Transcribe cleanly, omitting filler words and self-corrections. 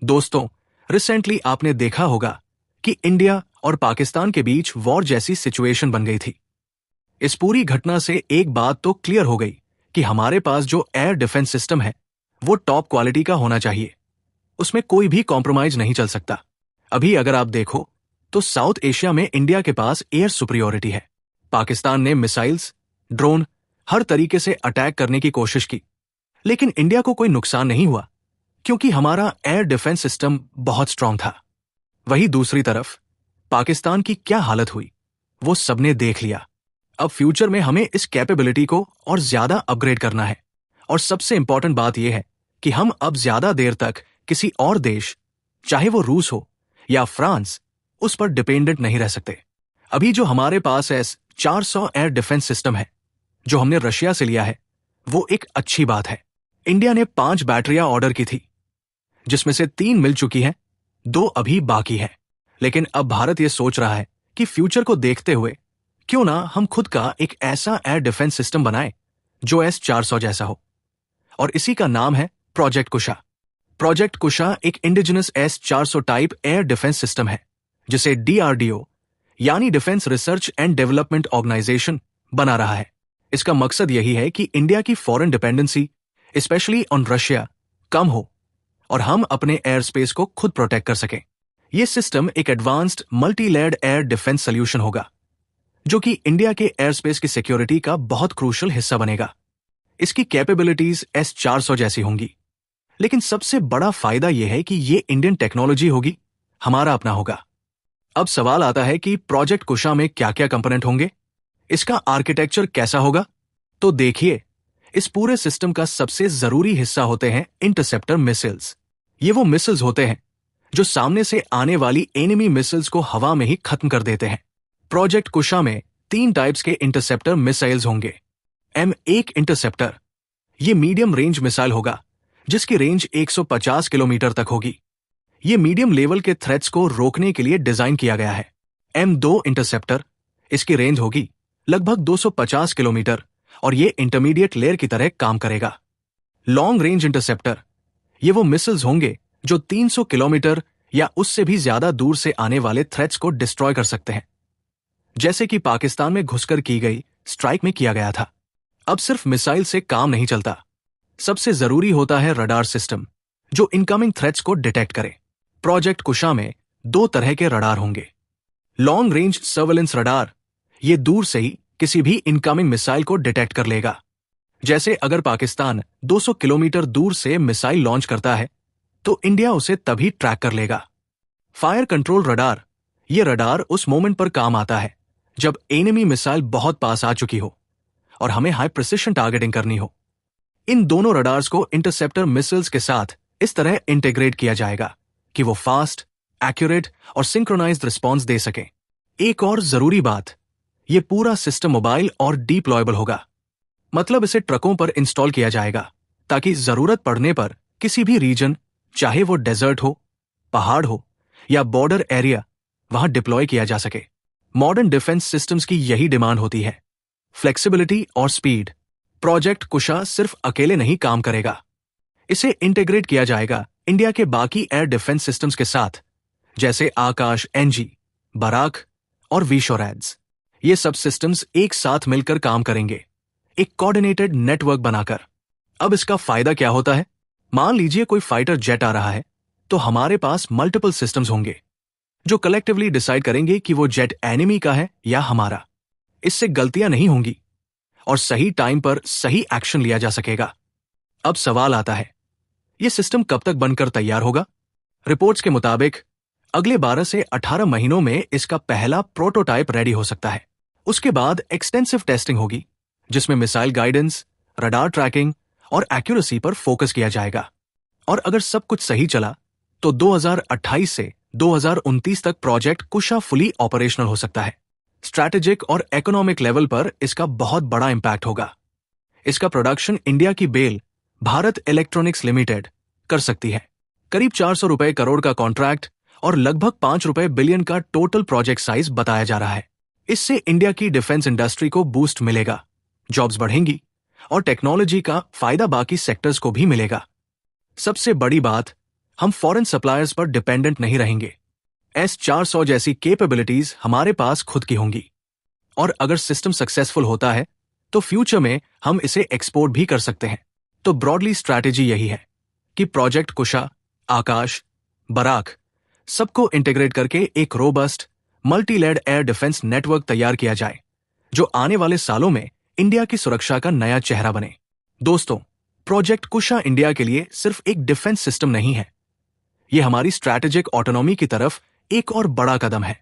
दोस्तों, रिसेंटली आपने देखा होगा कि इंडिया और पाकिस्तान के बीच वॉर जैसी सिचुएशन बन गई थी। इस पूरी घटना से एक बात तो क्लियर हो गई कि हमारे पास जो एयर डिफेंस सिस्टम है वो टॉप क्वालिटी का होना चाहिए। उसमें कोई भी कॉम्प्रोमाइज नहीं चल सकता। अभी अगर आप देखो तो साउथ एशिया में इंडिया के पास एयर सुपरियोरिटी है। पाकिस्तान ने मिसाइल्स, ड्रोन, हर तरीके से अटैक करने की कोशिश की, लेकिन इंडिया को कोई नुकसान नहीं हुआ क्योंकि हमारा एयर डिफेंस सिस्टम बहुत स्ट्रांग था। वहीं दूसरी तरफ पाकिस्तान की क्या हालत हुई वो सबने देख लिया। अब फ्यूचर में हमें इस कैपेबिलिटी को और ज्यादा अपग्रेड करना है, और सबसे इंपॉर्टेंट बात यह है कि हम अब ज्यादा देर तक किसी और देश, चाहे वो रूस हो या फ्रांस, उस पर डिपेंडेंट नहीं रह सकते। अभी जो हमारे पास S-400 एयर डिफेंस सिस्टम है जो हमने रशिया से लिया है, वो एक अच्छी बात है। इंडिया ने 5 बैटरियां ऑर्डर की थी, जिसमें से 3 मिल चुकी हैं, 2 अभी बाकी हैं। लेकिन अब भारत ये सोच रहा है कि फ्यूचर को देखते हुए क्यों ना हम खुद का एक ऐसा एयर डिफेंस सिस्टम बनाएं जो S-400 जैसा हो, और इसी का नाम है प्रोजेक्ट कुशा। प्रोजेक्ट कुशा एक indigenous S-400 type air defence system है जिसे DRDO यानी defence research and development organisation बना रहा है। इसका मकसद यही है कि इंडिया की foreign dependency, specially on Russia, कम हो और हम अपने एयर स्पेस को खुद प्रोटेक्ट कर सकें। यह सिस्टम एक advanced multi layered air defence solution होगा जो कि इंडिया के एयर स्पेस की सिक्योरिटी का बहुत क्रूशियल हिस्सा बनेगा। इसकी कैपेबिलिटीज S-400 जैसी होंगी, लेकिन सबसे बड़ा फायदा यह है कि ये इंडियन टेक्नोलॉजी होगी, हमारा अपना होगा। अब सवाल आता है कि प्रोजेक्ट कुशा में क्या क्या कंपोनेंट होंगे, इसका आर्किटेक्चर कैसा होगा। तो देखिए, इस पूरे सिस्टम का सबसे जरूरी हिस्सा होते हैं इंटरसेप्टर मिसाइल्स। ये वो मिसाइल्स होते हैं जो सामने से आने वाली एनिमी मिसाइल्स को हवा में ही खत्म कर देते हैं। प्रोजेक्ट कुशा में 3 टाइप्स के इंटरसेप्टर मिसाइल्स होंगे। M1 इंटरसेप्टर, ये मीडियम रेंज मिसाइल होगा जिसकी रेंज 150 किलोमीटर तक होगी। ये मीडियम लेवल के थ्रेट्स को रोकने के लिए डिजाइन किया गया है। M2 इंटरसेप्टर, इसकी रेंज होगी लगभग 250 किलोमीटर और ये इंटरमीडिएट लेयर की तरह काम करेगा। लॉन्ग रेंज इंटरसेप्टर, ये वो मिसाइल्स होंगे जो 300 किलोमीटर या उससे भी ज्यादा दूर से आने वाले थ्रेट्स को डिस्ट्रॉय कर सकते हैं, जैसे कि पाकिस्तान में घुसकर की गई स्ट्राइक में किया गया था। अब सिर्फ मिसाइल से काम नहीं चलता, सबसे जरूरी होता है रडार सिस्टम जो इनकमिंग थ्रेट्स को डिटेक्ट करे। प्रोजेक्ट कुशा में 2 तरह के रडार होंगे। लॉन्ग रेंज सर्वेलेंस रडार, ये दूर से ही किसी भी इनकमिंग मिसाइल को डिटेक्ट कर लेगा। जैसे अगर पाकिस्तान 200 किलोमीटर दूर से मिसाइल लॉन्च करता है तो इंडिया उसे तभी ट्रैक कर लेगा। फायर कंट्रोल रडार, ये रडार उस मोमेंट पर काम आता है जब एनिमी मिसाइल बहुत पास आ चुकी हो और हमें हाई प्रिसिशन टारगेटिंग करनी हो। इन दोनों रडार्स को इंटरसेप्टर मिसाइल्स के साथ इस तरह इंटीग्रेट किया जाएगा कि वो फास्ट, एक्यूरेट और सिंक्रोनाइज्ड रिस्पॉन्स दे सकें। एक और जरूरी बात, ये पूरा सिस्टम मोबाइल और डिप्लॉयबल होगा, मतलब इसे ट्रकों पर इंस्टॉल किया जाएगा ताकि जरूरत पड़ने पर किसी भी रीजन, चाहे वो डेजर्ट हो, पहाड़ हो या बॉर्डर एरिया, वहां डिप्लॉय किया जा सके। मॉडर्न डिफेंस सिस्टम्स की यही डिमांड होती है, फ्लेक्सिबिलिटी और स्पीड। प्रोजेक्ट कुशा सिर्फ अकेले नहीं काम करेगा, इसे इंटीग्रेट किया जाएगा इंडिया के बाकी एयर डिफेंस सिस्टम्स के साथ, जैसे आकाश NG, बराक और विशोरैड्स। ये सब सिस्टम्स एक साथ मिलकर काम करेंगे, एक कोऑर्डिनेटेड नेटवर्क बनाकर। अब इसका फायदा क्या होता है? मान लीजिए कोई फाइटर जेट आ रहा है तो हमारे पास मल्टीपल सिस्टम्स होंगे जो कलेक्टिवली डिसाइड करेंगे कि वो जेट एनिमी का है या हमारा। इससे गलतियां नहीं होंगी और सही टाइम पर सही एक्शन लिया जा सकेगा। अब सवाल आता है, यह सिस्टम कब तक बनकर तैयार होगा? रिपोर्ट्स के मुताबिक अगले 12 से 18 महीनों में इसका पहला प्रोटोटाइप रेडी हो सकता है। उसके बाद एक्सटेंसिव टेस्टिंग होगी जिसमें मिसाइल गाइडेंस, रडार ट्रैकिंग और एक्यूरेसी पर फोकस किया जाएगा। और अगर सब कुछ सही चला तो 2028 से 2029 तक प्रोजेक्ट कुशा फुली ऑपरेशनल हो सकता है। स्ट्रैटेजिक और इकोनॉमिक लेवल पर इसका बहुत बड़ा इंपैक्ट होगा। इसका प्रोडक्शन इंडिया की बेल भारत इलेक्ट्रॉनिक्स लिमिटेड कर सकती है। करीब 400 रुपए करोड़ का कॉन्ट्रैक्ट और लगभग 5 रुपए बिलियन का टोटल प्रोजेक्ट साइज बताया जा रहा है। इससे इंडिया की डिफेंस इंडस्ट्री को बूस्ट मिलेगा, जॉब्स बढ़ेंगी और टेक्नोलॉजी का फायदा बाकी सेक्टर्स को भी मिलेगा। सबसे बड़ी बात, हम फॉरेन सप्लायर्स पर डिपेंडेंट नहीं रहेंगे। S-400 जैसी कैपेबिलिटीज हमारे पास खुद की होंगी। और अगर सिस्टम सक्सेसफुल होता है तो फ्यूचर में हम इसे एक्सपोर्ट भी कर सकते हैं। तो ब्रॉडली स्ट्रैटेजी यही है कि प्रोजेक्ट कुशा, आकाश, बराक सबको इंटीग्रेट करके एक robust multi layered air defence network तैयार किया जाए, जो आने वाले सालों में इंडिया की सुरक्षा का नया चेहरा बने। दोस्तों, प्रोजेक्ट कुशा इंडिया के लिए सिर्फ एक डिफेंस सिस्टम नहीं है, यह हमारी स्ट्रैटेजिक ऑटोनॉमी की तरफ एक और बड़ा कदम है।